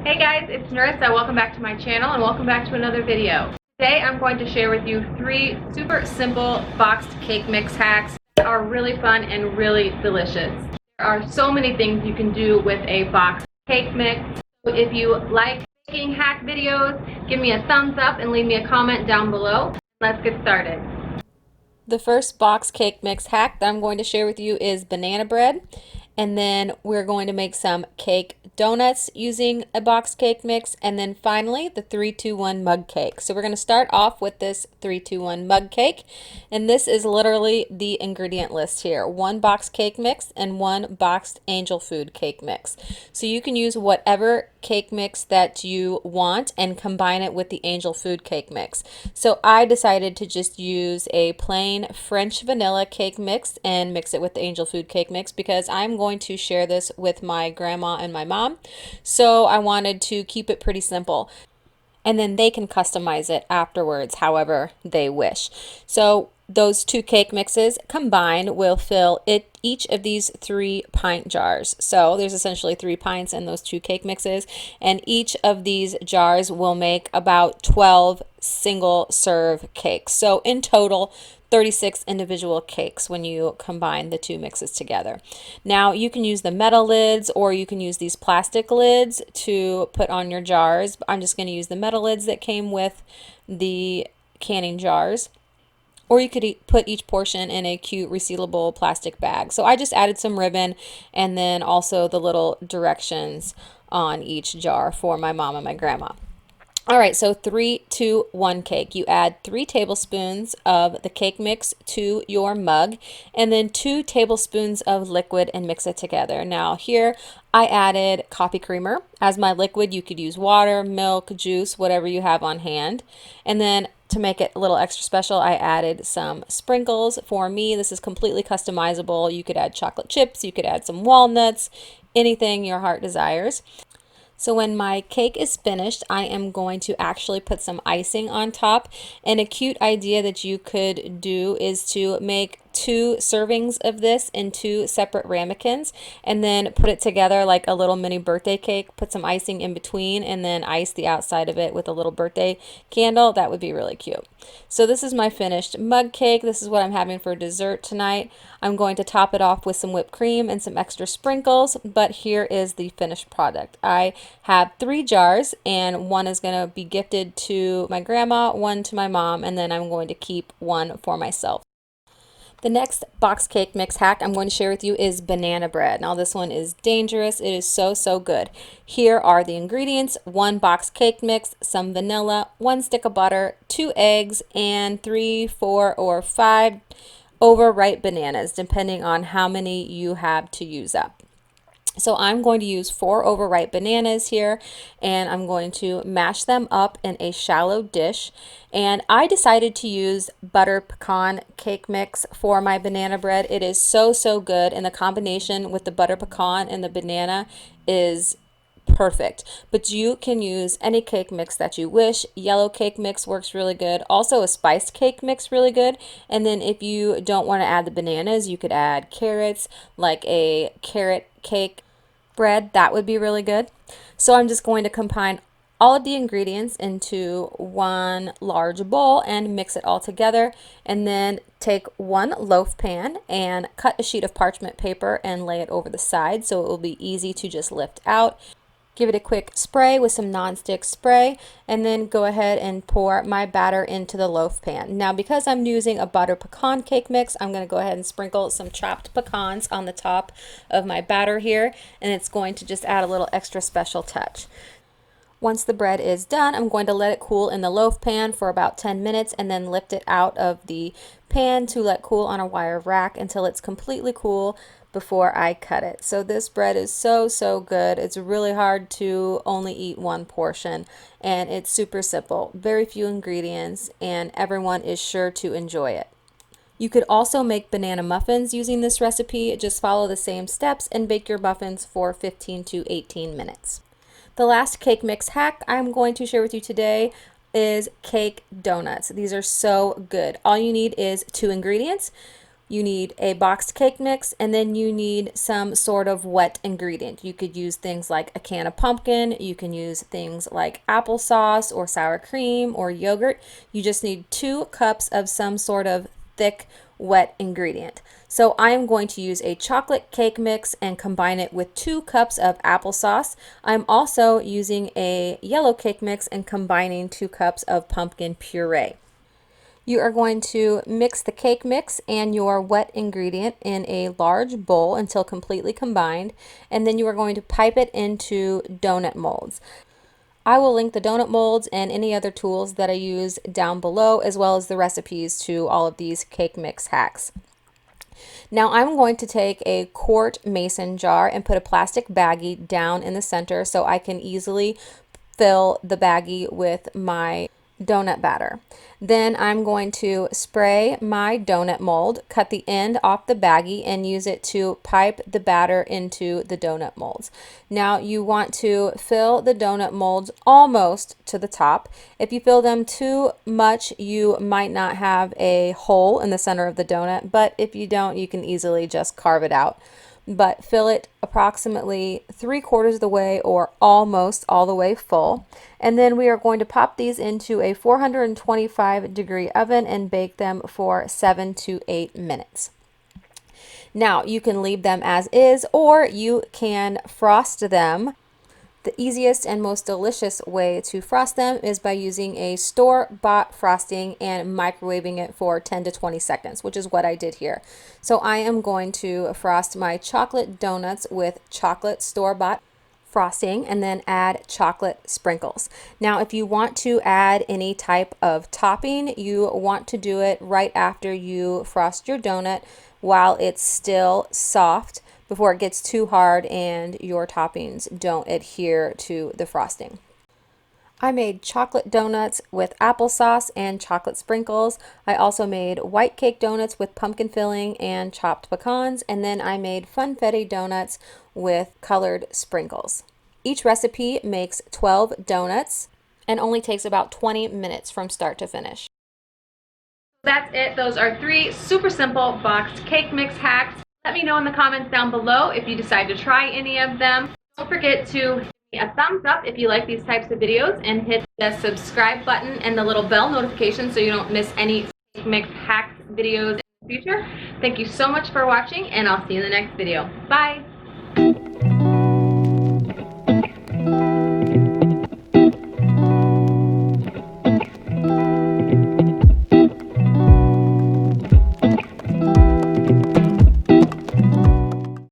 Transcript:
Hey guys, it's Narissa. Welcome back to my channel and welcome back to another video. Today I'm going to share with you 3 super simple boxed cake mix hacks that are really fun and really delicious. There are so many things you can do with a boxed cake mix. So if you like baking hack videos, give me a thumbs up and leave me a comment down below. Let's get started. The first box cake mix hack that I'm going to share with you is banana bread. And then we're going to make some cake donuts using a box cake mix. And then finally, the 3-2-1 mug cake. So we're going to start off with this 3-2-1 mug cake. And this is literally the ingredient list here. 1 box cake mix and 1 boxed angel food cake mix. So you can use whatever cake mix that you want and combine it with the angel food cake mix. So I decided to just use a plain French vanilla cake mix and mix it with the angel food cake mix because I'm going to share this with my grandma and my mom. So I wanted to keep it pretty simple. And then they can customize it afterwards however they wish. So those 2 cake mixes combined will fill each of these 3 pint jars. So there's essentially 3 pints in those 2 cake mixes, and each of these jars will make about 12 single serve cakes. So in total, 36 individual cakes when you combine the 2 mixes together. Now you can use the metal lids or you can use these plastic lids to put on your jars. I'm just going to use the metal lids that came with the canning jars. Or you could put each portion in a cute resealable plastic bag. So I just added some ribbon and then also the little directions on each jar for my mom and my grandma. All right, so 3-2-1 cake. You add 3 tablespoons of the cake mix to your mug and then 2 tablespoons of liquid and mix it together. Now here I added coffee creamer as my liquid. You could use water, milk, juice, whatever you have on hand. And then to make it a little extra special, I added some sprinkles. For me, this is completely customizable. You could add chocolate chips, you could add some walnuts, anything your heart desires. So when my cake is finished, I am going to actually put some icing on top. And a cute idea that you could do is to make 2 servings of this in 2 separate ramekins and then put it together like a little mini birthday cake. Put some icing in between and then ice the outside of it with a little birthday candle. That would be really cute. So this is my finished mug cake. This is what I'm having for dessert tonight. I'm going to top it off with some whipped cream and some extra sprinkles, but here is the finished product. I have 3 jars and 1 is going to be gifted to my grandma, 1 to my mom, and then I'm going to keep 1 for myself. The next box cake mix hack I'm going to share with you is banana bread. Now this one is dangerous. It is so good. Here are the ingredients: 1 box cake mix, some vanilla, 1 stick of butter, 2 eggs, and 3, 4, or 5 overripe bananas, depending on how many you have to use up. So I'm going to use 4 overripe bananas here and I'm going to mash them up in a shallow dish. And I decided to use butter pecan cake mix for my banana bread. It is so good, and the combination with the butter pecan and the banana is perfect. But you can use any cake mix that you wish. Yellow cake mix works really good. Also a spiced cake mix really good. And then if you don't want to add the bananas, you could add carrots, like a carrot cake bread. That would be really good. So I'm just going to combine all of the ingredients into 1 large bowl and mix it all together, and then take 1 loaf pan and cut a sheet of parchment paper and lay it over the side so it will be easy to just lift out. Give it a quick spray with some nonstick spray and then go ahead and pour my batter into the loaf pan. Now because I'm using a butter pecan cake mix, I'm going to go ahead and sprinkle some chopped pecans on the top of my batter here, and it's going to just add a little extra special touch. Once the bread is done, I'm going to let it cool in the loaf pan for about 10 minutes and then lift it out of the pan to let cool on a wire rack until it's completely cool before I cut it. So this bread is so good. It's really hard to only eat 1 portion, and it's super simple. Very few ingredients, and everyone is sure to enjoy it. You could also make banana muffins using this recipe. Just follow the same steps and bake your muffins for 15 to 18 minutes. The last cake mix hack I'm going to share with you today is cake donuts. These are so good. All you need is 2 ingredients: you need a boxed cake mix, and then you need some sort of wet ingredient. You could use things like a can of pumpkin, you can use things like applesauce or sour cream or yogurt. You just need 2 cups of some sort of thick wet ingredient. So I'm going to use a chocolate cake mix and combine it with 2 cups of applesauce. I'm also using a yellow cake mix and combining 2 cups of pumpkin puree. You are going to mix the cake mix and your wet ingredient in a large bowl until completely combined, and then you are going to pipe it into donut molds. I will link the donut molds and any other tools that I use down below, as well as the recipes to all of these cake mix hacks. Now I'm going to take a quart mason jar and put a plastic baggie down in the center so I can easily fill the baggie with my donut batter. Then I'm going to spray my donut mold, cut the end off the baggie, and use it to pipe the batter into the donut molds. Now you want to fill the donut molds almost to the top. If you fill them too much, you might not have a hole in the center of the donut, but if you don't, you can easily just carve it out. But fill it approximately 3/4 of the way or almost all the way full. And then we are going to pop these into a 425-degree oven and bake them for 7 to 8 minutes. Now you can leave them as is, or you can frost them. The easiest and most delicious way to frost them is by using a store-bought frosting and microwaving it for 10 to 20 seconds, which is what I did here. So I am going to frost my chocolate donuts with chocolate store-bought frosting and then add chocolate sprinkles. Now, if you want to add any type of topping, you want to do it right after you frost your donut while it's still soft, before it gets too hard and your toppings don't adhere to the frosting. I made chocolate donuts with applesauce and chocolate sprinkles. I also made white cake donuts with pumpkin filling and chopped pecans, and then I made funfetti donuts with colored sprinkles. Each recipe makes 12 donuts and only takes about 20 minutes from start to finish. That's it. Those are 3 super simple boxed cake mix hacks. Let me know in the comments down below if you decide to try any of them. Don't forget to give me a thumbs up if you like these types of videos, and hit the subscribe button and the little bell notification so you don't miss any cake mix hacks videos in the future. Thank you so much for watching, and I'll see you in the next video. Bye!